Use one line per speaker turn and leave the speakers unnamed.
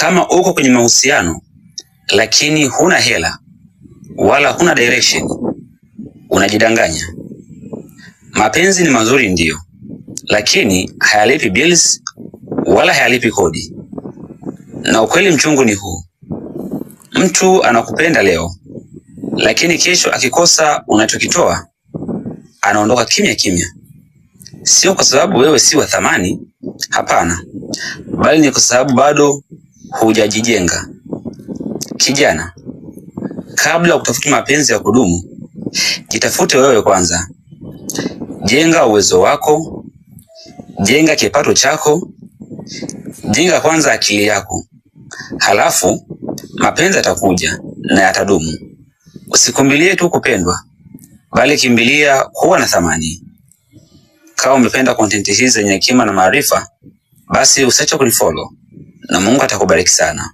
Kama uko kwenye mahusiano lakini huna hela wala huna direction, unajidanganya. Mapenzi ni mazuri ndiyo, lakini hayalipi bills wala hayalipi kodi. Na ukweli mchungu ni huu: mtu anakupenda leo, lakini kesho akikosa unachokitoa, anaondoka kimya kimya. Sio kwa sababu wewe si wa thamani, hapana, bali ni kwa sababu bado hujajijenga. Kijana, kabla kutafuta mapenzi ya kudumu, jitafute wewe kwanza. Jenga uwezo wako, jenga kipato chako, jenga kwanza akili yako. Halafu mapenzi yatakuja na yatadumu. Usikimbilie tu kupendwa, bali kimbilia kuwa na thamani. Kama umependa content hizi zenye hekima na maarifa, basi usiache kunifollow na Mungu atakubariki sana.